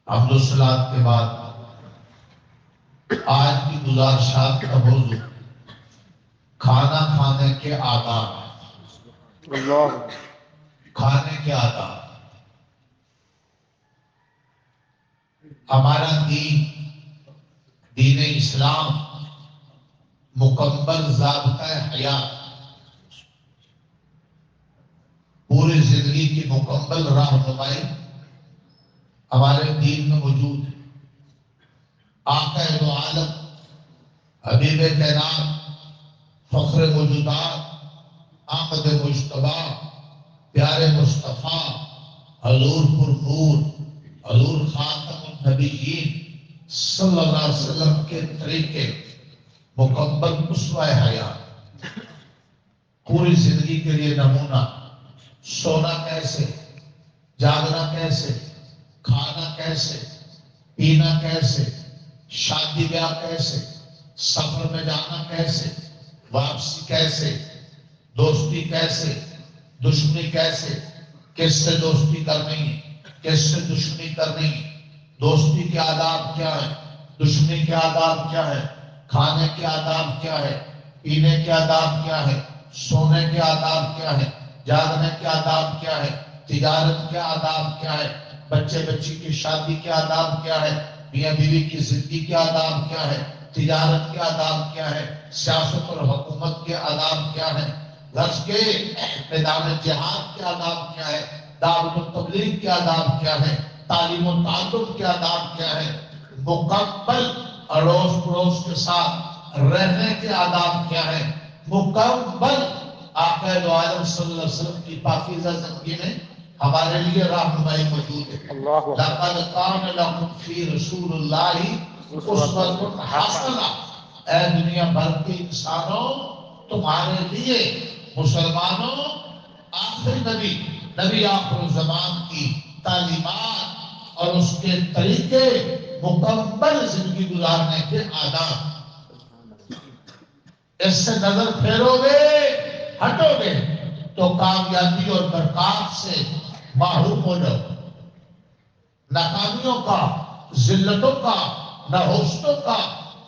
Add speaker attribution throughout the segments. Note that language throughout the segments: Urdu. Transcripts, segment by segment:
Speaker 1: حمد و صلات کے بعد آج کی گزارشات کا موضوع کھانا کھانے کے آداب ہیں۔ کھانے کے آداب، ہمارا دین اسلام مکمل ضابطہ حیات، پوری زندگی کی مکمل رہنمائی ہمارے دین میں موجود ہے۔ آقا دو عالم، حبیب کائنات، فخر موجودات، آمد مجتبی، پیارے مصطفیٰ، حضور پر نور، حضور خاتم النبیین صلی اللہ علیہ وسلم کے طریقے مکمل اسوہ حیات، پوری زندگی کے لیے نمونہ۔ سونا کیسے، جاگنا کیسے، کھانا کیسے، پینا کیسے، شادی بیاہ کیسے، سفر میں جانا کیسے، واپسی کیسے، دوستی کیسے، دشمنی کیسے، کس سے دوستی کرنی ہے، کس سے دشمنی کرنی ہے، دوستی کے آداب کیا ہے، دشمنی کے آداب کیا ہے، کھانے کے آداب کیا ہے، پینے کے آداب کیا ہے، سونے کے آداب کیا ہے، جاگنے کے آداب کیا ہے، تجارت کے آداب کیا ہے، بچے بچی کی شادی کے آداب کیا ہے، میاں بیوی کی زندگی کے آداب کیا ہے، تجارت کے آداب کیا ہے، سیاست اور حکومت کے آداب کیا ہے، غرض کے میدان جہاد کے آداب کیا ہے، دعوت و تبلیغ کے آداب کیا ہے، تعلیم و تعلم کے آداب کیا ہے، مکمل اڑوس پڑوس کے ساتھ رہنے کے آداب کیا ہے، مکمل آقا دو عالم صلی اللہ علیہ وسلم کی پاکیزہ زندگی میں ہمارے لیے رہنمائی موجود ہے۔ لَقَدْ كَانَ لَكُمْ فِي رَسُولِ اللَّهِ أُسْوَةٌ حَسَنَةٌ۔ اے دنیا بھر کے انسانوں، تمہارے لیے مسلمانوں آخری نبی آخر الزمان کی تعلیمات اور اس کے طریقے، مکمل زندگی گزارنے کے آداب۔ اس سے نظر پھیرو گے، ہٹو گے تو کامیابی اور برکات سے محروم ہو جاؤ، ناکامیوں کا، ذلتوں کا، نحوستوں کا،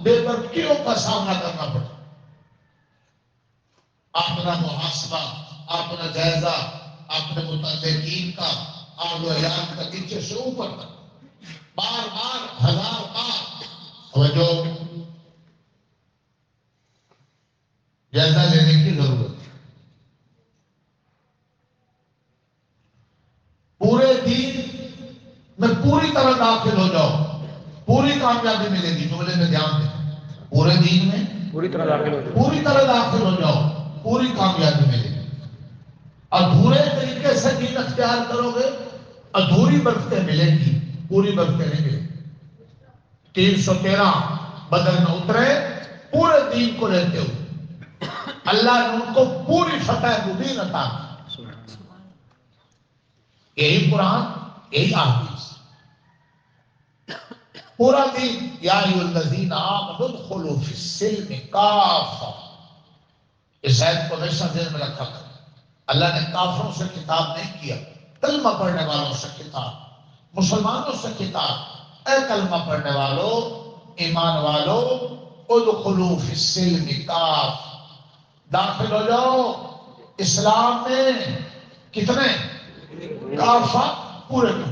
Speaker 1: بے برکیوں کا سامنا کرنا پڑتا۔ اپنا محاسبہ، اپنا جائزہ، اپنے متعلقین کا، آل و عیال کا، نیچے سے اوپر تک، بار بار، ہزار بار توجہ، جائزہ لینے کی ضرورت ہے۔ پورے دین میں پوری طرح داخل ہو جاؤ، پوری کامیابی ملے گی۔ جملے میں دھیان دیں، پورے دین میں پوری طرح داخل ہو جاؤ، پوری کامیابی ملے گی۔ ادھورے طریقے سے دین اختیار کرو گے، ادھوری برکتیں ملیں گی، پوری برکتیں نہیں ملیں گی۔ 313 بدر میں اترے پورے دین کو لیتے ہوئے، اللہ نے ان کو پوری فتح مبین عطا کی۔ یہی قرآن، یہی احادیث، پورا دین۔ یا ایھا الذین آمنوا ادخلوا فی السلم کافہ۔ اس آیت کو ہمیشہ ذہن میں رکھا کریں۔ اللہ نے کافروں سے خطاب نہیں کیا، کلمہ پڑھنے والوں سے خطاب، مسلمانوں سے خطاب۔ اے کلمہ پڑھنے والوں، ایمان والوں، ادخلوا فی السلم کافہ، داخل ہو جاؤ اسلام میں۔ کتنے؟ کافہ، پورے کے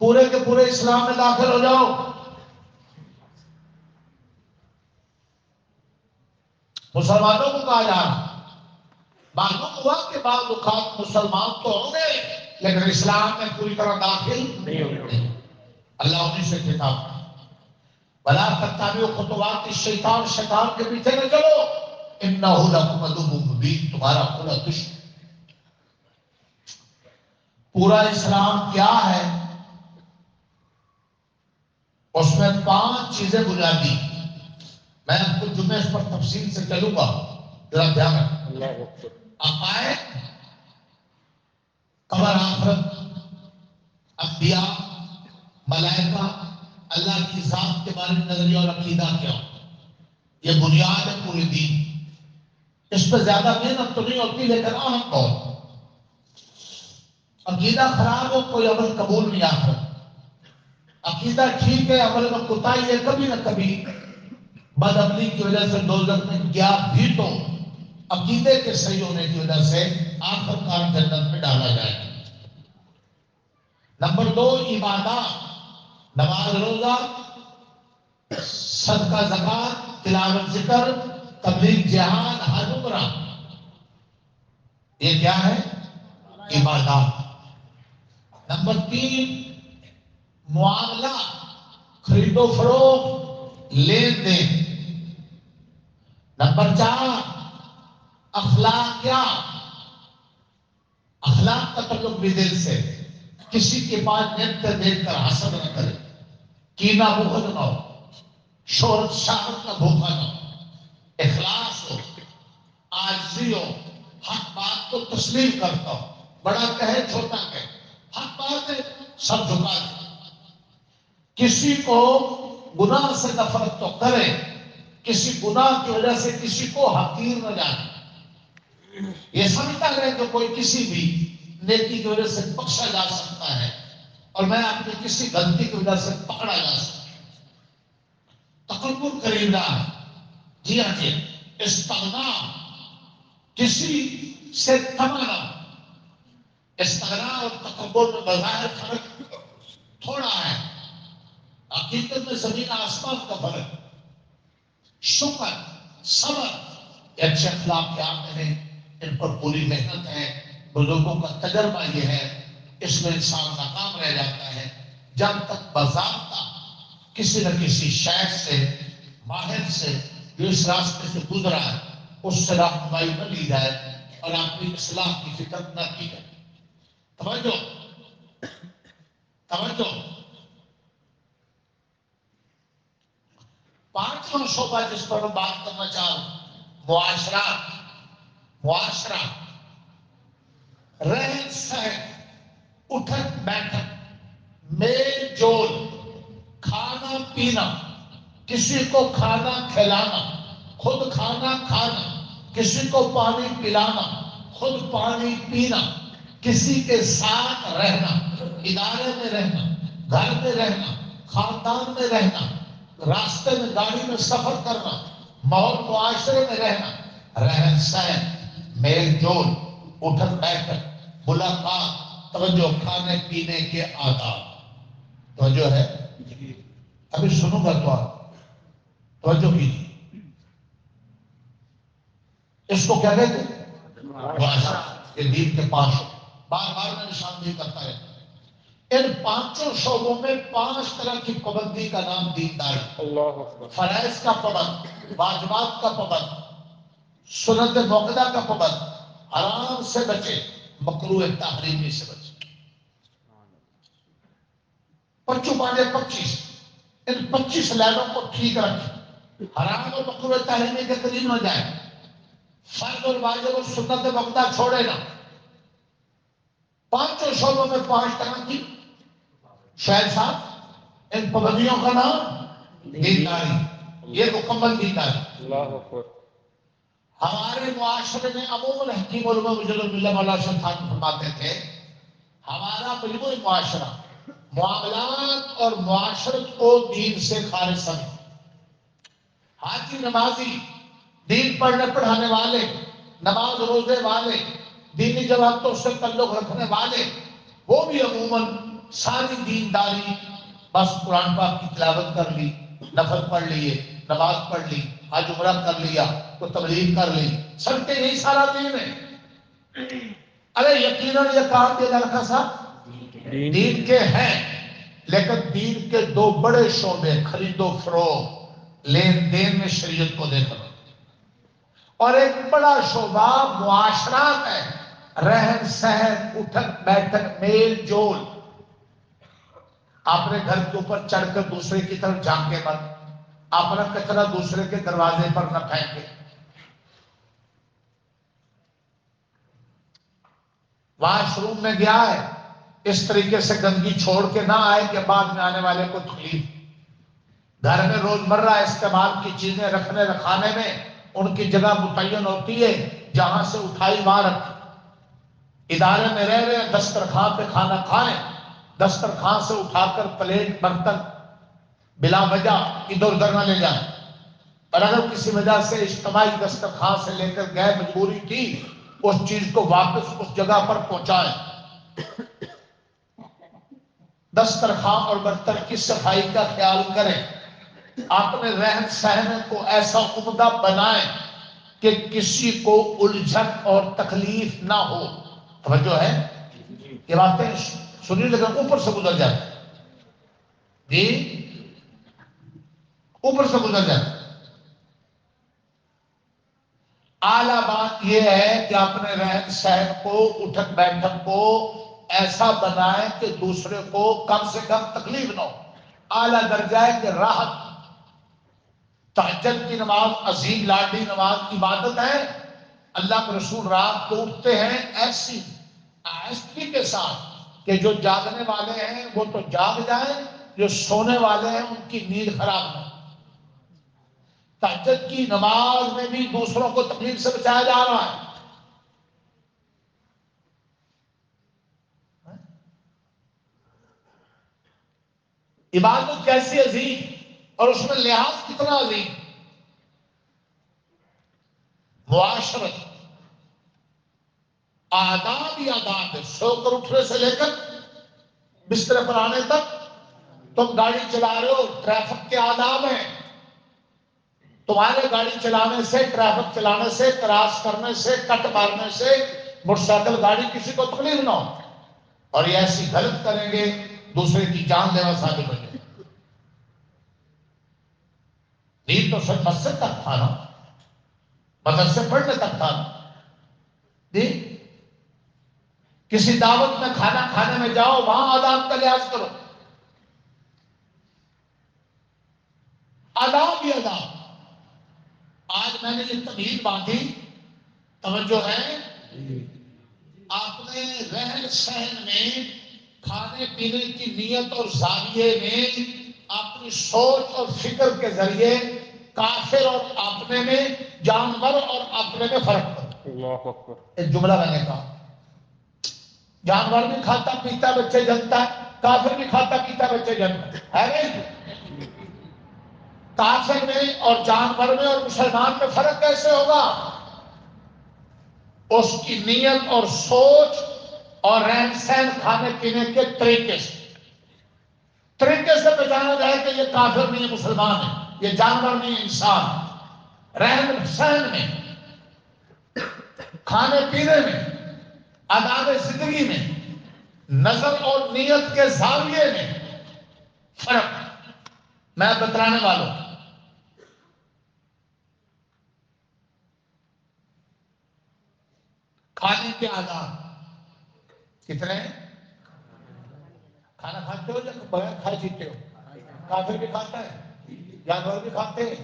Speaker 1: پورے کے پورے اسلام میں داخل ہو جاؤ۔ مسلمانوں کو کہا جا رہا، معلوم ہوا کہ بعض اوقات مسلمان تو ہوں گے لیکن اسلام میں پوری طرح داخل نہیں ہوں گے۔ اللہ انہیں سے خطاب کرتا، وَلَا تَتَّبِعُوا خُطُوَاتِ الشَّيْطَانِ، شیطان کے پیچھے نہ چلو، إِنَّهُ لَكُمْ عَدُوٌّ مُبِینٌ، تمہارا کھلا دشمن۔ پورا اسلام کیا ہے؟ اس میں 5 چیزیں بنیادی۔ میں آپ کو جمعے اس پر تفصیل سے چلوں گا، ذرا دھیان رکھیں۔ عقائد، قبر آخرت، انبیاء، ملائکہ، اللہ کی ذات کے بارے میں نظریہ اور عقیدہ کیا، یہ بنیاد ہے پورے دین۔ اس پہ زیادہ محنت تو نہیں ہوتی لیکن اہم بہت۔ عقیدہ خراب ہو کوئی عمل قبول نہیں آخرت، عقیدہ ٹھیک ہے عمل میں کوتاہی ہے کبھی نہ کبھی بد عملی کی وجہ سے دوزخ میں گیا بھی تو عقیدے کے صحیح ہونے کی وجہ سے آخر کار جنت میں ڈالا جائے گا۔ نمبر 2 عبادات، نماز روزہ، صدقہ زکات، تلاوت ذکر، تبلیغ جہاد، حج عمرہ، یہ کیا ہے؟ عبادات۔ نمبر 3 معاملہ، خرید و فروخت، لین دین۔ نمبر 4 اخلاق، کیا اخلاق کا تعلق بھی دل سے، کسی کے پاس نیت دیکھ کر حسد نہ کرے، کینہ بغض نہ ہو، شہرت شہرت کا بھوکا نہ ہو، اخلاص ہو، عاجزی ہو، حق بات کو تسلیم کرتا ہو، بڑا کہے چھوٹا کہے، حق بات ہے سب جھکا دے، کسی کو گناہ سے نفرت تو کرے، کسی گناہ کی وجہ سے کسی کو حقیر نہ جانے، یہ سمجھتا ہے کہ کوئی کسی بھی نیکی کی وجہ سے بخشا جا سکتا ہے اور میں اپنی کسی غلطی کی وجہ سے پکڑا جا سکتا ہوں۔ تکبر قریب رہا ہے، جی ہاں جی، استغنا، کسی سے تمنا، استغنا اور تکبر میں بظاہر فرق تھوڑا ہے، حقیقت میں زمین آسمان کا فرق۔ شکر، صبر، یہ اچھے اخلاق کے آتے ہیں، ان پر پوری محنت ہے، بزرگوں کا تجربہ یہ ہے، اس میں انسان ناکام رہ جاتا ہے جب تک باضابطہ کسی نہ کسی شیخ سے، ماہر سے جو اس راستے سے گزرا ہے اس سے رہنمائی نہ لی جائے اور اپنی اصلاح کی فکر نہ کی جائے۔ توجہ توجہ۔ 5واں شعبہ جس پر میں بات کرنا چاہ رہا ہوں، معاشرات، معاشرہ، رہن سہن، اٹھک بیٹھک، میل جول، کھانا پینا، کسی کو کھانا کھلانا، خود کھانا کھانا، کسی کو پانی پلانا، خود پانی پینا، کسی کے ساتھ رہنا، ادارے میں رہنا، گھر میں رہنا، خاندان میں رہنا، راستے میں گاڑی میں سفر کرنا، ماحول معاشرے میں رہنا، رہن سہن، میل جول، اٹھک بیٹھک، ملاقات، توجہ، کھانے پینے کے آداب، توجہ ہے؟ ابھی سنوں گا تو آپ توجہ کیجیے، اس کو کیا کہتے ہیں؟ معاشرہ، یہ دین کے 5 بار بار میں نشاندہی کرتا ہے۔ ان 5 شعبوں میں 5 طرح کی پابندی کا نام دینداری، فرائض کا پابند، واجبات کا پابند، سنت موقدہ کا پابند، حرام سے بچے، مکروہ تحریمی سے بچے۔ 25 ان 25 لائنوں کو ٹھیک رکھیں، حرام اور مکروہ تحریمی کے قریب نہ جائے، فرض اور واجب اور سنت موقدہ چھوڑے نا۔ 5 شعبوں میں 5 طرح کی شاید صاحب، ان پابندیوں کا نام دینداری، یہ مکمل دینداری۔ اللہ اکبر۔ ہمارے معاشرے میں عموماً حکیم علماء مجل اللہ مولانا شاہ خان فرماتے تھے، ہمارا مجموعی معاشرہ معاملات اور معاشرت کو دین سے خارج سمجھے۔ حاجی نمازی، دین پڑھنے پڑھانے والے، نماز روزے والے، دینی جماعتوں سے تعلق رکھنے والے، وہ بھی عموماً ساری دینداری، بس قرآن پاک کی تلاوت کر لی، نفل پڑھ لیے، نماز پڑھ لی، حج عمرہ کر لیا، تو تبلیغ کر لی، سب کے یہی سارا دین ہے۔ ارے یقیناً یہ کام دے لڑکا صاحب دین کے ہیں، لیکن دین کے 2 بڑے شعبے، خرید و فروخت، لین دین میں شریعت کو دیکھنا، اور ایک بڑا شعبہ معاشرات ہے، رہن سہن، اٹھک بیٹھک، میل جول۔ اپنے گھر کے اوپر چڑھ کر دوسرے کی طرف جھانکے مت، اپنا کچرا دوسرے کے دروازے پر نہ پھینکے، واش روم میں گیا ہے اس طریقے سے گندگی چھوڑ کے نہ آئے کہ بعد میں آنے والے کو تکلیف۔ گھر میں روزمرہ استعمال کی چیزیں رکھنے رکھانے میں ان کی جگہ متعین ہوتی ہے، جہاں سے اٹھائی وہاں رکھ، ادارے میں رہ رہے ہیں، دسترخوان پہ کھانا کھائیں، دسترخوان سے اٹھا کر پلیٹ برتن بلا وجہ ادھر ادھر نہ لے جائیں، اور اگر کسی وجہ سے اجتماعی دسترخوان سے لے کر گئے، مجبوری تھی، اس چیز کو واپس اس جگہ پر پہنچائیں۔ دسترخوان اور برتن کی صفائی کا خیال کریں، اپنے رہن سہن کو ایسا عمدہ بنائیں کہ کسی کو الجھن اور تکلیف نہ ہو۔ توجہ ہے؟ یہ باتیں سنی لیکن اوپر سے گزر جائے، جی اوپر سے گزر جائے۔ اعلیٰ بات یہ ہے کہ اپنے رہن سہن کو، اٹھک بیٹھک کو ایسا بنائیں کہ دوسرے کو کم سے کم تکلیف نہ ہو۔ اعلیٰ درجہ ہے کہ راحت۔ تہجد کی نماز عظیم لاڈلی نماز عبادت ہے۔ اللہ کے رسول رات کو اٹھتے ہیں ایسی آہستگی کے ساتھ کہ جو جاگنے والے ہیں وہ تو جاگ جائیں، جو سونے والے ہیں ان کی نیند خراب نہ ہو۔ تہجد کی نماز میں بھی دوسروں کو تکلیف سے بچایا جا رہا ہے۔ عبادت کیسی عظیم اور اس میں لحاظ کتنا عظیم۔ معاشرت آداب ہی آداب ہے، سو کر اٹھنے سے لے کر بستر پر آنے تک۔ تم گاڑی چلا رہے ہو، ٹریفک کے آداب ہیں۔ تمہارے گاڑی چلانے سے، ٹریفک چلانے سے، کراس کرنے سے، کٹ مارنے سے موٹر سائیکل گاڑی کسی کو تکلیف نہ ہو، اور یہ ایسی غلط کریں گے دوسرے کی جان لیوا ثابت ہو جائے۔ دین تو صرف مسجد تک تھا نا، مدرسے پڑھنے تک تھا نا۔ جی کسی دعوت میں کھانا کھانے میں جاؤ، وہاں آداب کا لحاظ کرو۔ آداب ہی آداب۔ آج میں نے یہ تمیز باندھی، توجہ ہے، اپنے رہن سہن میں، کھانے پینے کی نیت اور زاویے میں، اپنی سوچ اور فکر کے ذریعے کافر اور اپنے میں، جانور اور اپنے میں فرق کرو۔ اللہ اکبر۔ ایک جملہ میں نے کہا، جانور بھی کھاتا پیتا بچے جنتا ہے، کافر بھی کھاتا پیتا بچے جنتا ہے نہیں؟ کافر میں اور جانور میں اور مسلمان میں فرق کیسے ہوگا؟ اس کی نیت اور سوچ اور رہن سہن، کھانے پینے کے طریقے سے پہچانا جائے کہ یہ کافر نہیں ہے، مسلمان ہے، یہ جانور نہیں ہے، انسان۔ رہن سہن میں، کھانے پینے میں، آداب زندگی میں، نظر اور نیت کے زاویے میں فرق میں بتلانے والوں۔ کھانے کے آداب کتنے ہیں؟ کھانا کھاتے ہو یا بغیر کھائے پیتے ہو؟ کافر بھی کھاتا ہے، جانور بھی کھاتے ہیں،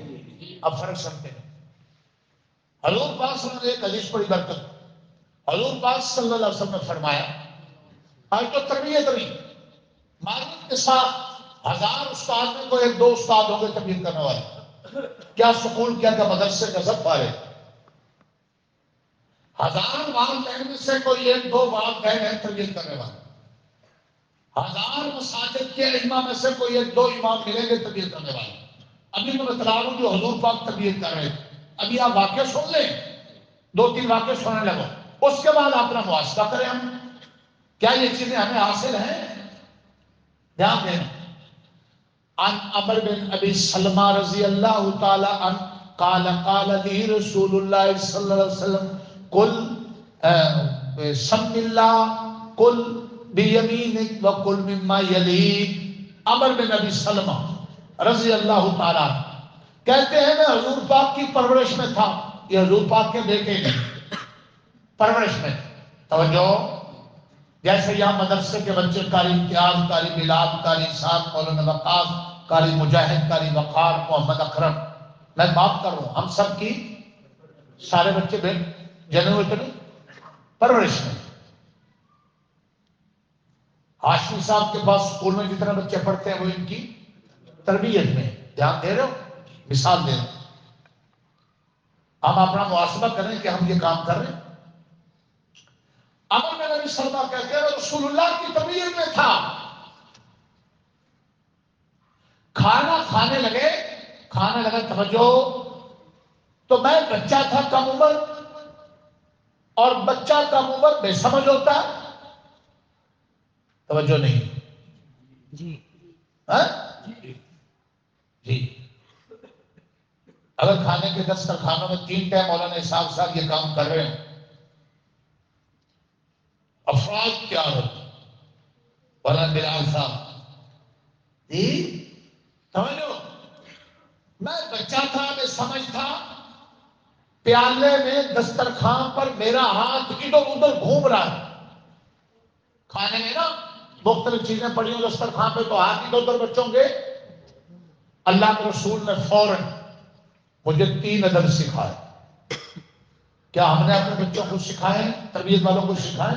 Speaker 1: اب فرق سمجھتے ہیں۔ حضور پاک صلی اللہ علیہ وسلم نے ایک حدیث بڑی برکت، حضور پاک صلی اللہ علیہ وسلم نے فرمایا، آج تو تربیت نہیں، معلوم کے ساتھ 1000 استاد میں کوئی 1-2 استاد ہوں گے تربیت کرنے والے، کیا سکول کیا مدرسے کا سب پارے، 1000 والدین میں سے کوئی 1-2 والدین ہیں تربیت کرنے والے، 1000 مساجد کے ائمہ میں سے کوئی 1-2 امام ملیں گے تربیت کرنے والے۔ ابھی میں بتلا رہا ہوں جو حضور پاک تربیت کر رہے تھے، ابھی آپ واقعہ سن لیں، 2-3 واقعے سننے لگو، اس کے بعد اپنا محاسبہ کریں ہم کیا یہ چیزیں ہمیں حاصل ہیں۔ دھیان دیں، عن عمر بن ابی سلمہ رضی اللہ تعالی عنہ قال قال لی رسول اللہ صلی اللہ علیہ وسلم قل سم اللہ قل بیمینک وقل مما یلیک۔ عمر بن ابی سلمہ رضی اللہ تعالی عنہ کہتے ہیں میں حضور پاک کی پرورش میں تھا، یہ حضور پاک کے بیٹے نے پرورش میں، توجہ، جیسے یہاں مدرسے کے بچے قاری امتیاز، قاری بلال، قاری اسحاق، مولانا وقاص، قاری مجاہد، قاری وقار، محمد اکرم، میں بات کر رہا ہوں، ہم سب کی سارے بچے جنے ہوئے تو نہیں، پرورش میں۔ ہاشمی صاحب کے پاس اسکول میں جتنے بچے پڑھتے ہیں وہ ان کی تربیت میں، دھیان دے رہے ہو، مثال دے رہے ہو۔ ہم اپنا محاسبہ کریں کہ ہم یہ کام کر رہے ہیں۔ عمر بن ابی ام سلمہ کہتے ہیں رسول اللہ کی تبیت میں تھا، کھانا کھانے لگے، کھانا لگا، توجہ، تو میں بچہ تھا کم عمر، اور بچہ کم عمر بے سمجھ ہوتا ہے، توجہ نہیں جی جی، اگر کھانے کے دسترخوانوں میں 3 ٹائم مولانا اسحاق صاحب یہ کام کر رہے ہیں، افراد کیا ہوتے مولانا بلال صاحب جی، توجہ، میں بچہ تھا، میں سمجھ تھا، پیالے میں دسترخوان پر میرا ہاتھ ادھر ادھر گھوم رہا ہے، کھانے میں نا مختلف چیزیں پڑی ہوں دسترخوان پہ تو ہاتھ ادھر ادھر بچوں گے، اللہ کے رسول نے فوراً مجھے 3 ادب سکھائے۔ کیا ہم نے اپنے بچوں کو سکھائے، تربیت والوں کو سکھائے؟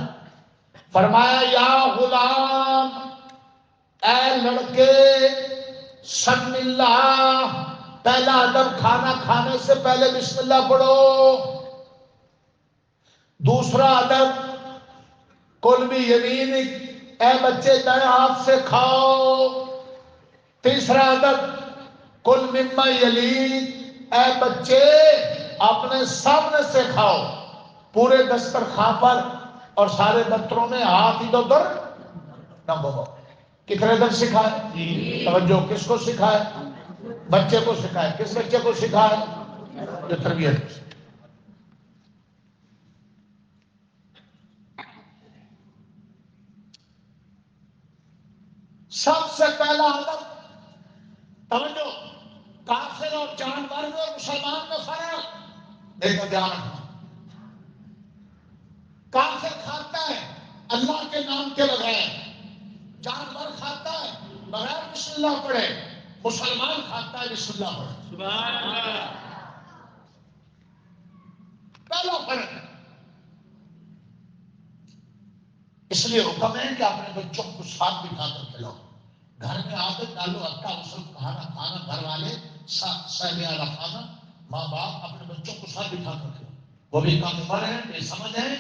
Speaker 1: فرمایا یا غلام، اے لڑکے، سم اللہ، پہلا ادب کھانا کھانے سے پہلے بسم اللہ پڑھو، دوسرا ادب کل بھی یمینک، اے بچے دائیں ہاتھ سے کھاؤ، تیسرا ادب کل مما یلیک، اے بچے اپنے سامنے سے کھاؤ، پورے دسترخوان پر اور سارے برتنوں میں ہاتھ ادھر ادھر نہ گھماؤ۔ کتنے ادب سکھائے؟ توجہ، کس کو سکھائے؟ بچے کو سکھائے۔ کس بچے کو سکھائے؟ جو تربیت کو سکھائے۔ سب سے پہلا ادب، توجہ، کافر اور جانور میں اور مسلمان میں فرق دیکھو، دھیان رکھنا۔ کافر کھاتا ہے اللہ کے نام کے بغیر، جانور کھاتا ہے بغیر بسم اللہ پڑھے، مسلمان کھاتا ہے بسم اللہ پڑھے۔ سبحان اللہ، پہلا فرق ہے۔ اس لیے حکم ہے کہ اپنے بچوں کو ساتھ بٹھا کر کھلاؤ، گھر میں عادت ڈالو، اکا رسول کھانا کھانا، گھر والے صاحب اعلیٰ کھانا، ماں باپ اپنے بچوں کو ساتھ بٹھا کر کھلاؤ، وہ بھی کم عمر ہیں، بے سمجھ ہیں،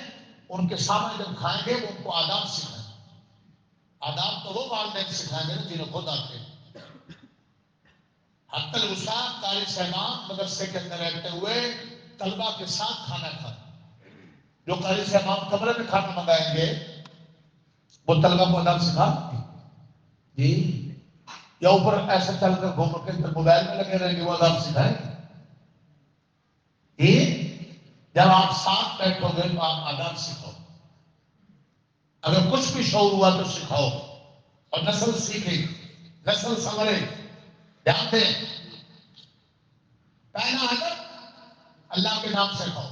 Speaker 1: ان کے سامنے جب کھائیں گے وہ ان کو آداب سکھائیں۔ آداب تو وہ والدین سکھائیں گے جنہیں خود آتے ہیں۔ حتی الوسع قاری صاحبان مدرسے کے اندر رہتے ہوئے طلبہ کے ساتھ کھانا کھائیں، جو قاری صاحبان کمرے میں کھانا منگائیں گے وہ طلبہ کو آداب سکھا جی، یا اوپر ایسے چل کر گھوم کے موبائل میں لگے رہیں گے وہ آداب سکھائیں جی؟ جب آپ ساتھ بیٹھو گے تو آپ آداب سکھاؤ، اگر کچھ بھی شعور ہوا تو سکھاؤ، اور نسل سیکھے، نسل سنورے۔ دھیان دیں، پہلا ادب اللہ کے نام سے کھاؤ۔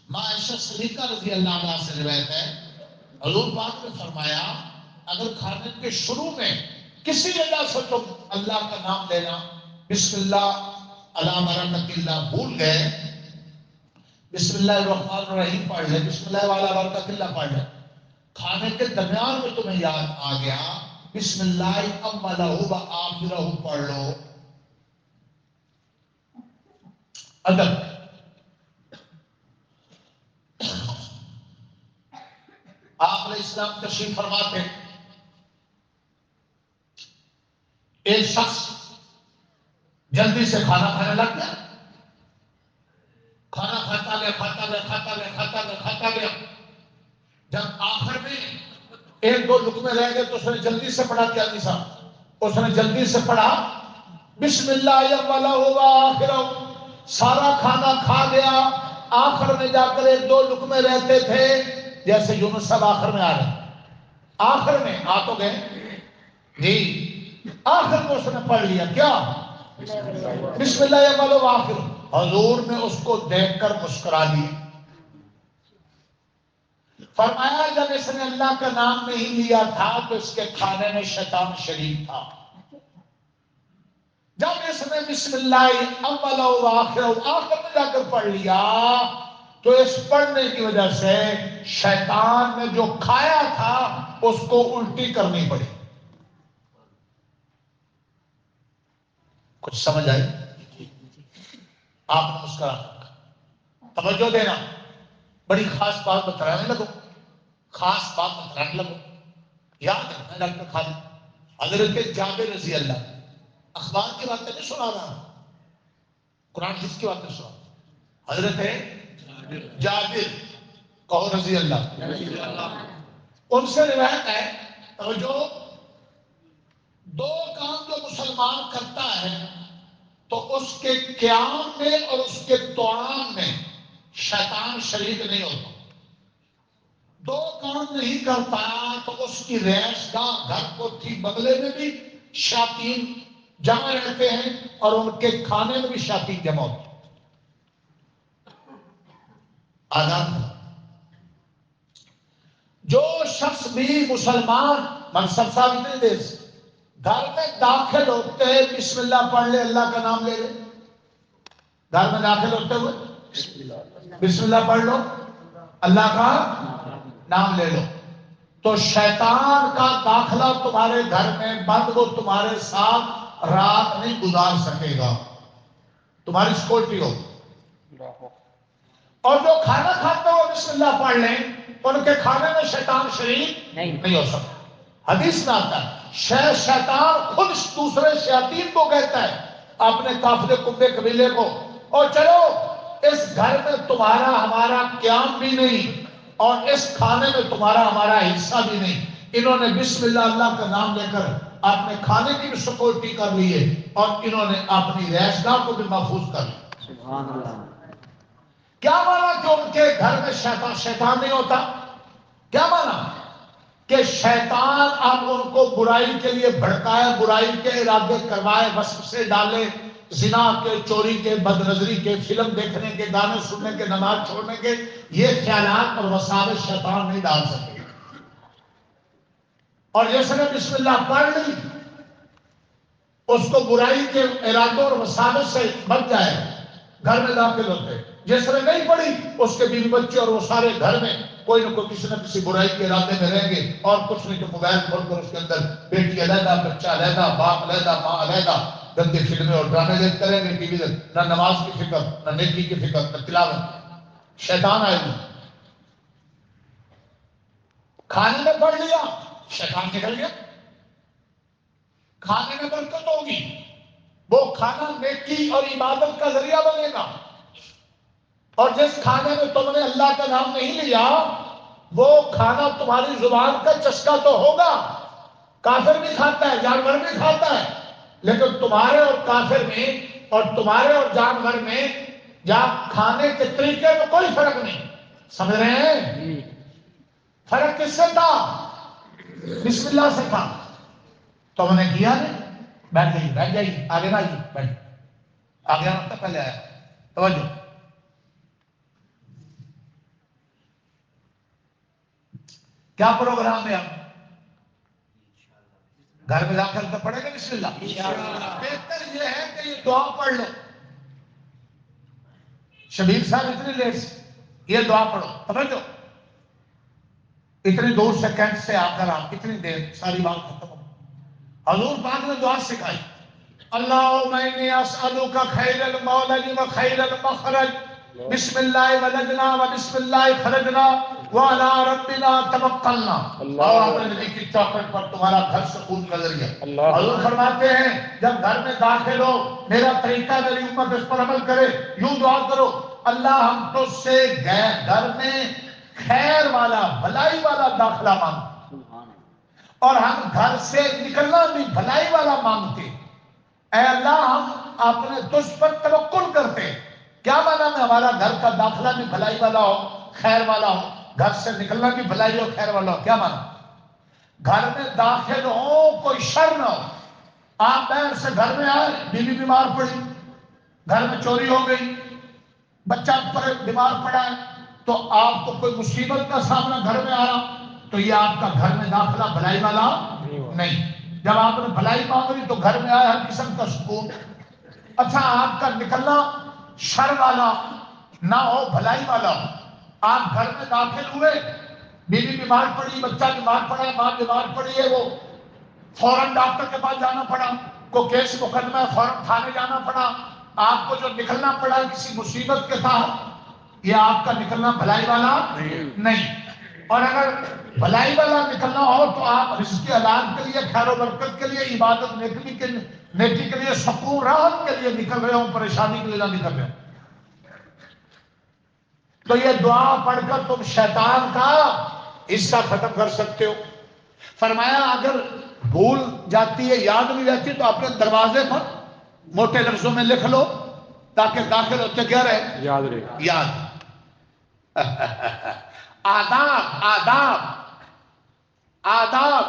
Speaker 1: ماں عائشہ صدیقہ رضی اللہ عنہا سے روایت ہے، حضور پاک نے فرمایا اگر کھانے کے شروع میں کسی وجہ سے تم اللہ کا نام لینا، بسم اللہ علی برکت اللہ بھول گئے، بسم اللہ الرحمن الرحیم پڑھ لے، بسم اللہ والا برکت اللہ پڑھ لے، کھانے کے درمیان میں تمہیں یاد آ گیا بسم اللہ اولہ و آخرہ پڑھ لو۔ ادب۔ آپ علیہ السلام تشریف فرماتے، ایک شخص جلدی سے کھانا کھانے لگ گیا، کھانا کھاتا گیا کھاتا گیا کھاتا گیا کھاتا گیا کھاتا گیا، جب آخر میں 1-2 لقمے رہ گئے تو اس نے جلدی سے پڑھا کیا صاحب، اس نے جلدی سے پڑھا بسم اللہ اولہ و آخرہ، سارا کھانا کھا گیا، آخر میں جا کر 1-2 لقمے رہتے تھے، جیسے یونس صاحب آخر میں آ رہے ہیں، آخر میں آ تو گئے جی، آخر میں اس نے پڑھ لیا کیا بسم اللہ اولہ و آخرہ، حضور نے اس کو دیکھ کر مسکرا لیا، فرمایا جب اس نے اللہ کا نام نہیں لیا تھا تو اس کے کھانے میں شیطان شریک تھا، جب اس نے بسم اللہ اولہ و آخرہ آخر میں جا کر پڑھ لیا تو اس پڑھنے کی وجہ سے شیطان نے جو کھایا تھا اس کو الٹی کرنی پڑی۔ کچھ سمجھ آئی؟ آپ نے مسکرا، توجہ دینا، بڑی خاص بات بتانے لگو۔ خاص بات رکھ لو، یاد رکھنا ڈاکٹر خالد، حضرت جابر رضی اللہ، اخبار کی باتیں نہیں سنا رہا ہوں، قرآن حدیث کی باتیں سنا، حضرت جابر کہو رضی اللہ، ان سے روایت ہے، توجہ، دو کام جو مسلمان کرتا ہے تو اس کے قیام میں اور اس کے طعام میں شیطان شریک نہیں ہوتا، دو کام نہیں کرتا تو اس کی رہائش گاہ، گھر کوٹھی بنگلے میں بھی شیاطین جمع رہتے ہیں اور ان کے کھانے میں بھی شیاطین جمع ہوتے ہیں۔ آزاد جو شخص بھی مسلمان منصب صاحب اتنی دیر سے گھر میں داخل ہوتے ہیں بسم اللہ پڑھ لے، اللہ کا نام لے لے، گھر میں داخل ہوتے ہوئے بسم اللہ پڑھ لو، اللہ کا نام لے لو، تو شیطان کا داخلہ تمہارے گھر میں بند، وہ تمہارے ساتھ رات نہیں گزار سکے گا، تمہاری سیکورٹی ہو۔ اور جو کھانا کھاتے ہو بسم اللہ پڑھ لیں، ان کے کھانے میں شیطان شریک نہیں ہو سکتا۔ حدیث میں آتا ہے شیطان خود دوسرے شیاطین کو کہتا ہے اپنے قافلے کمبے قبیلے کو، اور چلو اس گھر میں تمہارا ہمارا قیام بھی نہیں اور اس کھانے میں تمہارا ہمارا حصہ بھی نہیں، انہوں نے بسم اللہ اللہ کا نام لے کر اپنے کھانے کی بھی سیکورٹی کر لی ہے اور انہوں نے اپنی رہائش گاہ کو بھی محفوظ کر لیا۔ سبحان اللہ۔ کیا مانا کہ ان کے گھر میں شیطان نہیں ہوتا؟ کیا مانا کہ شیطان اب ان کو برائی کے لیے بھڑکائے، برائی کے ارادے کروائے، وسوسے ڈالے، زنا کے، چوری کے، بد نظری کے، فلم دیکھنے کے، گانے سننے کے، نماز چھوڑنے کے، یہ خیالات اور وساوس شیطان نہیں ڈال سکے۔ اور جس نے بسم اللہ پڑھ لی اس کو برائی کے ارادوں اور وساوس سے بچ جائے، گھر میں داخل ہوتے۔ جس نے نہیں پڑھی اس کے بیوی بچے اور وہ سارے گھر میں کوئی نہ کوئی کسی نہ کسی برائی کے ارادے میں رہیں گے، اور کچھ نہیں تو موبائل کھول کر اس کے اندر بیٹی علیحدہ، بچہ علیحدہ، باپ علیحدہ، ماں علیحدہ، گندی فلمیں اور ڈرامے دیکھتے رہیں گے ٹی وی میں، نہ نماز کی فکر، نہ نیکی کی فکر، نہ تلاوت۔ شیطان آئے گا، کھانے میں پڑھ لیا شیطان نکل گیا، کھانے میں برکت ہوگی، وہ کھانا نیکی اور عبادت کا ذریعہ بنے گا، اور جس کھانے میں تم نے اللہ کا نام نہیں لیا وہ کھانا تمہاری زبان کا چسکا تو ہوگا، کافر بھی کھاتا ہے، جانور بھی کھاتا ہے، لیکن تمہارے اور کافر میں اور تمہارے اور جانور میں یا کھانے کے طریقے میں کوئی فرق نہیں، سمجھ رہے ہیں؟ فرق کس سے تھا؟ بسم اللہ سے تھا۔ تو میں نے کیا نہیں، بیٹھ جائیے آگے نہ آئیے، بیٹھ آگے آنا تھا، پہلے آیا، توجہ۔ کیا پروگرام ہے اب؟ گھر میں داخل تو پڑے گا بسم اللہ، بہتر یہ ہے کہ یہ دعا پڑھ لو۔ شبیر صاحب اتنی لیٹ سے یہ دعا پڑھو، سمجھو اتنی دور سے کینٹ سے آ کر آپ اتنی دیر ساری بات ختم ہو۔ حضور پاک نے دعا سکھائی، اللہم انی اسألوک خیر المولد و خیر المخرج، بسم اللہ ولجنا و بسم اللہ خرجنا وعلی ربنا توکلنا۔ اور اپنے نبی کی چوکھٹ پر تمہارا گھر سکون کا ذریعہ۔ حضور فرماتے ہیں جب گھر میں داخل ہو میرا طریقہ میری امت اس پر عمل کرے، یوں دعا کرو، اللہ ہم تجھ سے گھر میں خیر والا بھلائی والا داخلہ مانگتے اور ہم گھر سے نکلنا بھی بھلائی والا مانگتے، اے اللہ ہم اپنے تجھ پر توکل کرتے۔ کیا مانا میں ہمارا گھر کا داخلہ بھی بھلائی والا ہو، خیر والا ہو، گھر سے نکلنا بھی بھلائی ہو، خیر والا ہو؟ کیا مانا؟ گھر میں داخل ہو کوئی شر نہ ہو، آپ باہر سے گھر میں آئے، بیوی بیمار پڑی، گھر میں چوری ہو گئی، بچہ بیمار پڑا ہے، تو آپ کو کوئی مصیبت کا سامنا گھر میں آیا، تو یہ آپ کا گھر میں داخلہ بھلائی والا نہیں۔ جب آپ نے بھلائی مانگی تو گھر میں آیا ہر قسم کا سکون۔ اچھا آپ کا نکلنا شر والا نہ ہو، بھلائی والا ہو، آپ گھر میں داخل ہوئے، بیوی بیمار پڑی، بچہ بیمار پڑا ہے، ماں بیمار پڑی ہے، وہ فوراً ڈاکٹر کے پاس جانا پڑا، کو کیس مقدمہ ہے فوراً تھانے جانا پڑا، آپ کو جو نکلنا پڑا کسی مصیبت کے ساتھ، یہ آپ کا نکلنا بھلائی والا نہیں۔ اور اگر بھلائی والا نکلنا ہو تو آپ رزق حلال کے لیے، خیر و برکت کے لیے، عبادت نیکی کے لیے، سکون راحت کے لیے نکل رہے ہوں، پریشانی کے لیے نہ نکل رہے ہوں، تو یہ دعا پڑھ کر تم شیطان کا حصہ ختم کر سکتے ہو۔ فرمایا اگر بھول جاتی ہے، یاد نہیں رہتی، تو اپنے دروازے پر موٹے لفظوں میں لکھ لو تاکہ داخل ہوتے کیا رہے؟ یاد رہے۔ یاد۔ آداب آداب آداب،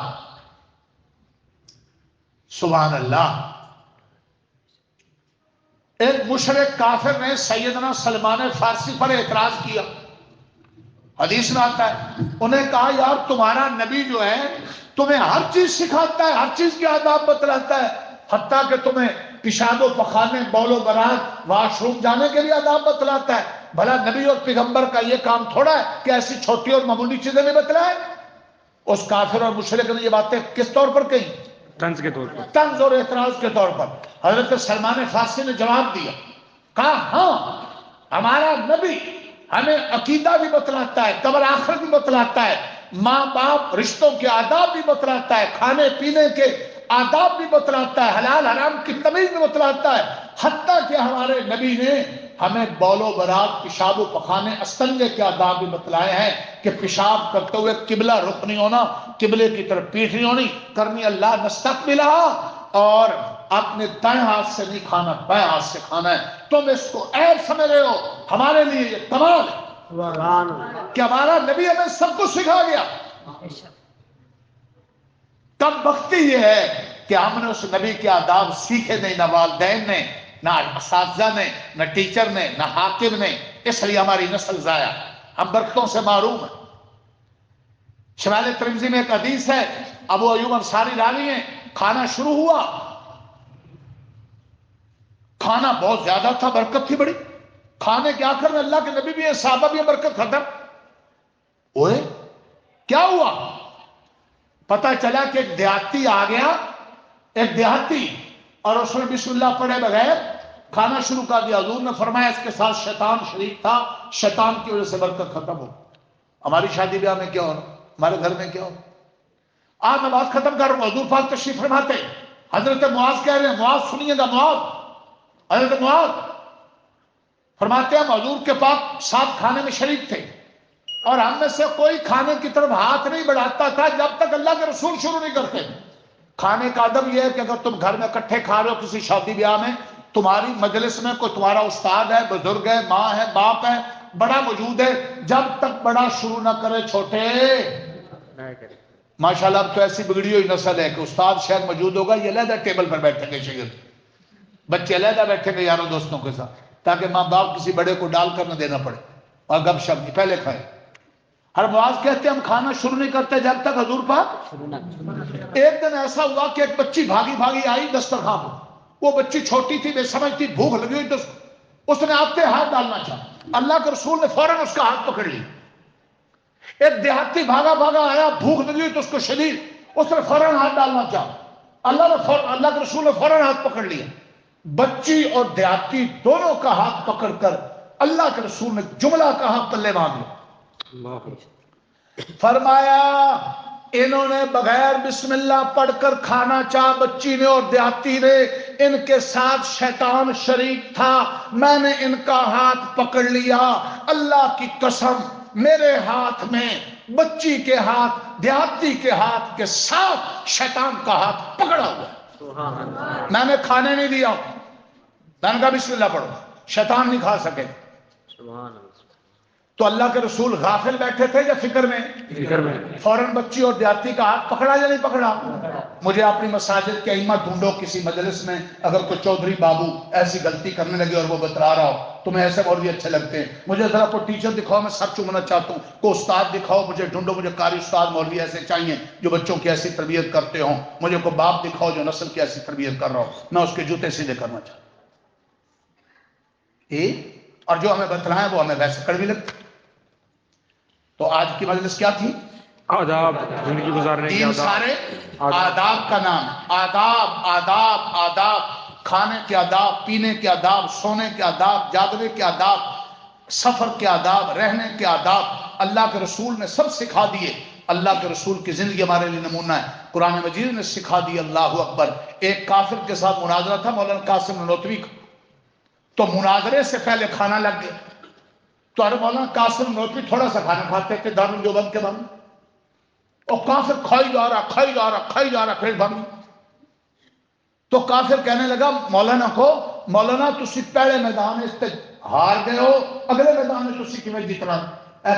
Speaker 1: سبحان اللہ۔ ایک مشرک کافر نے سیدنا سلمان فارسی پر اعتراض کیا، حدیث میں آتا ہے، انہیں کہا یار تمہارا نبی جو ہے تمہیں ہر چیز سکھاتا ہے، ہر چیز کے آداب بتلاتا ہے، حتیٰ کہ تمہیں پیشاب و پخانے، بول و برات، واش روم جانے کے لیے آداب بتلاتا ہے، بھلا نبی اور پیغمبر کا یہ کام تھوڑا ہے کہ ایسی چھوٹی اور معمولی چیزیں نہیں بتلائے؟ اس کافر اور مشرک نے یہ باتیں کس طور پر کہیں؟ طنز کے طور پر، طنز اور اعتراض کے طور پر۔ حضرت سلمان فارسی نے جواب دیا، کہا ہاں ہمارا نبی ہمیں عقیدہ بھی بتلاتا ہے، قبر آخرت بھی بتلاتا ہے، ماں باپ رشتوں کے آداب بھی بتلاتا ہے، کھانے پینے کے آداب بھی بتلاتا ہے، حلال حرام کی تمیز بھی بتلاتا ہے، حتیٰ کہ ہمارے نبی نے ہمیں بول و برات، پیشاب و پخانے، استنجے کے آداب بھی بتلائے ہیں کہ پیشاب کرتے ہوئے قبلہ رخ نہیں ہونا، قبلے کی طرف پیٹھ نہیں ہونی، کرنی اللہ نستقبلہ، اور اپنے دائیں ہاتھ سے نہیں کھانا، بائیں ہاتھ سے کھانا ہے۔ تم اس کو عیب سمجھ رہے ہو، ہمارے لیے یہ کمال ہے کہ ہمارا نبی ہمیں سب کچھ سکھا گیا۔ کم بختی یہ ہے کہ ہم نے اس نبی کے آداب سیکھے نہیں، نہ والدین نے، نہ اساتذہ نے، نہ ٹیچر نے، نہ حاکم نے، اس لیے ہماری نسل ضائع، ہم برکتوں سے محروم ہیں۔ شمال ترمذی میں ایک حدیث ہے، ابو ایوب انصاری راوی ہیں، کھانا شروع ہوا، کھانا بہت زیادہ تھا، برکت تھی بڑی، کھانے کے آخر میں اللہ کے نبی بھی ہیں، صحابہ بھی ہیں، برکت ختم ہوئے، کیا ہوا؟ پتہ چلا کہ ایک دیہاتی آ گیا، ایک دیہاتی، اور اس نے بسم اللہ پڑھے بغیر کھانا شروع کر دیا۔ حضور نے فرمایا اس کے ساتھ شیطان شریک تھا، شیطان کی وجہ سے برکت ختم ہو۔ ہماری شادی بیاہ میں کیا ہو، ہمارے گھر میں کیا ہو؟ آج میں بات ختم کر رہا ہوں، حضور پاک تشریف فرماتے، حضرت معاذ کہہ رہے ہیں، معاذ سنیے گا، معاذ، حضرت معاذ فرماتے ہیں ہم حضور کے پاس ساتھ کھانے میں شریک تھے، اور ہم میں سے کوئی کھانے کی طرف ہاتھ نہیں بڑھاتا تھا جب تک اللہ کے رسول شروع نہیں کرتے۔ کھانے کا ادب یہ ہے کہ اگر تم گھر میں اکٹھے کھا رہے ہو کسی شادی بیاہ میں، تمہاری مجلس میں کوئی تمہارا استاد ہے، بزرگ ہے، ماں ہے، باپ ہے، بڑا موجود ہے، جب تک بڑا شروع نہ کرے چھوٹے ماشاءاللہ اب تو ایسی بگڑی ہوئی نسل ہے کہ استاد شاید موجود ہوگا، یہ علیحدہ ٹیبل پر بیٹھیں گے، شاگرد بچے علیحدہ بیٹھیں گے یاروں دوستوں کے ساتھ، تاکہ ماں باپ کسی بڑے کو ڈال کر نہ دینا پڑے، اور گپ شپ نہیں، پہلے کھائیں۔ ہر معاذ کہتے ہیں ہم کھانا شروع نہیں کرتے جب تک حضور پاک۔ ایک دن ایسا ہوا کہ ایک بچی بھاگی بھاگی آئی دسترخوان پر، وہ بچی چھوٹی تھی، بے سمجھ تھی، بھوک لگی ہوئی، تو اس نے آتے ہاتھ ڈالنا چاہا، اللہ کے رسول نے فوراً اس کا ہاتھ پکڑ لی۔ ایک دیہاتی بھاگا بھاگا آیا، بھوک لگی ہوئی تو اس کو شدید، اس نے فوراً ہاتھ ڈالنا چاہا، اللہ کے رسول نے فوراً ہاتھ پکڑ لیا۔ بچی اور دیہاتی دونوں کا ہاتھ پکڑ کر اللہ کے رسول نے جملہ کہا، پلے باندھ لو۔ فرمایا انہوں نے بغیر بسم اللہ پڑھ کر کھانا چاہا، بچی نے اور دیہاتی نے، ان کے ساتھ شیطان شریک تھا، میں نے ان کا ہاتھ پکڑ لیا، اللہ کی قسم میرے ہاتھ میں بچی کے ہاتھ، دیہاتی کے ہاتھ کے ساتھ شیطان کا ہاتھ پکڑا ہوا ہے، میں نے کھانے نہیں دیا، میں نے کہا بسم اللہ پڑھو، شیطان نہیں کھا سکے۔ تو اللہ کے رسول غافل بیٹھے تھے یا فکر میں؟ فکر میں۔ فوراً بچی اور دیہاتی کا ہاتھ پکڑا یا نہیں پکڑا؟ مجھے اپنی مساجد کے ائمہ ڈھونڈو کسی مجلس میں، اگر کوئی چودھری بابو ایسی غلطی کرنے لگے اور وہ بتلا رہا ہو، تمہیں ایسے مولوی اچھے لگتے ہیں، مجھے ذرا کوئی ٹیچر دکھاؤ، میں سر چومنا چاہتا ہوں، کوئی استاد دکھاؤ، مجھے ڈھونڈو، مجھے قاری استاد مولوی ایسے چاہیے جو بچوں کی ایسی تربیت کرتے ہوں، مجھے کوئی باپ دکھاؤ جو نسل کی ایسی تربیت کر رہا ہو، میں اس کے جوتے سیدھے کرنا چاہتا ہوں۔ اور جو ہمیں بتلائیں وہ ہمیں ویسے کڑوی لگتی۔ تو آج کی مجلس کیا تھی؟ آداب زندگی گزارنے کے آداب، سارے آداب کا نام، آداب آداب آداب، کھانے کے آداب، پینے کے آداب، سونے کے آداب، جاگنے کے آداب، سفر کے آداب، رہنے کے آداب، اللہ کے رسول نے سب سکھا دیے. اللہ کے رسول کی زندگی ہمارے لیے نمونہ ہے. قرآن مجید نے سکھا دی. اللہ اکبر. ایک کافر کے ساتھ مناظرہ تھا مولانا قاسم نانوتوی کا, تو مناظرے سے پہلے کھانا لگ گیا. تو ارے مولانا قاسم نانوتوی تھوڑا سا کھانا کھاتے تھے دارالدیوبند کے بند, اور کافر کھائی جا رہا پھر بند. تو کافر کہنے لگا مولانا کو, مولانا تسی پہلے میدان اس تے ہار گئے ہو, اگلے میدان میں تسی کیویں جیتنا؟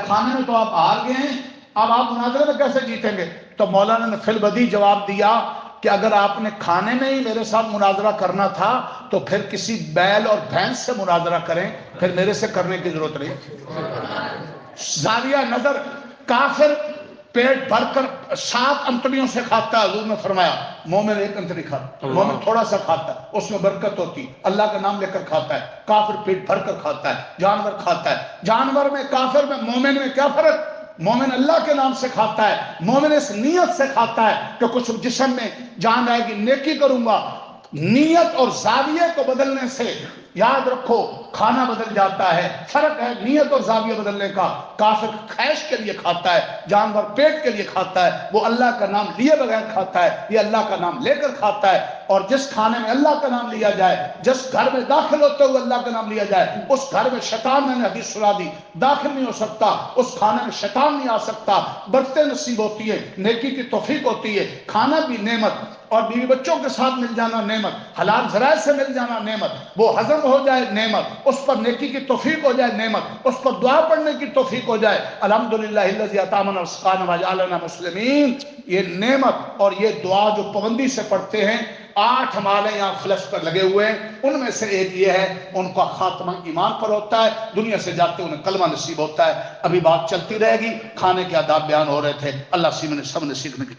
Speaker 1: کھانے میں تو آپ ہار گئے ہیں, اب آپ مناظرے میں کیسے جیتیں گے؟ تو مولانا نے فی البدی جواب دیا کہ اگر آپ نے کھانے میں ہی میرے ساتھ مناظرہ کرنا تھا تو پھر کسی بیل اور بھینس سے مناظرہ کریں, پھر میرے سے کرنے کی ضرورت نہیں. زاویہ نظر. کافر پیٹ بھر کر 7 انتڑیوں سے کھاتا ہے. حضور نے فرمایا مومن 1 انتڑی کھاتا, مومن تھوڑا سا کھاتا ہے, اس میں برکت ہوتی, اللہ کا نام لے کر کھاتا ہے. کافر پیٹ بھر کر کھاتا ہے. جانور کھاتا ہے. جانور میں, کافر میں, مومن میں کیا فرق؟ مومن اللہ کے نام سے کھاتا ہے. مومن اس نیت سے کھاتا ہے کہ کچھ جسم میں جان آئے گی, نیکی کروں گا. نیت اور زاویے کو بدلنے سے یاد رکھو کھانا بدل جاتا ہے. فرق ہے نیت اور زاویہ بدلنے کا. کافر خیش کے لیے کھاتا ہے, جانور پیٹ کے لیے کھاتا ہے. وہ اللہ کا نام لیے بغیر کھاتا ہے, یہ اللہ کا نام لے کر کھاتا ہے. اور جس کھانے میں اللہ کا نام لیا جائے, جس گھر میں داخل ہوتے ہوئے اللہ کا نام لیا جائے, اس گھر میں شیطان, میں نے حدیث سنا دی, داخل نہیں ہو سکتا. اس کھانے میں شیطان نہیں آ سکتا. برکتیں نصیب ہوتی ہے, نیکی کی توفیق ہوتی ہے. کھانا بھی نعمت, اور بیوی بچوں کے ساتھ مل جانا نعمت, حلال ذرائع سے مل جانا نعمت, وہ ہضم ہو جائے نعمت, اس پر نیکی کی توفیق ہو جائے نعمت, اس پر دعا پڑھنے کی توفیق ہو جائے. الحمدللہ الذی اطعمنا وسقانا وجعلنا مسلمین. یہ نعمت اور یہ دعا جو پابندی سے پڑھتے ہیں, 8 ہمارے یہاں فلش پر لگے ہوئے ہیں, ان میں سے ایک یہ ہے, ان کا خاتمہ ایمان پر ہوتا ہے, دنیا سے جاتے انہیں کلمہ نصیب ہوتا ہے. ابھی بات چلتی رہے گی, کھانے کے آداب بیان ہو رہے تھے. اللہ سب نے سیکھنے کی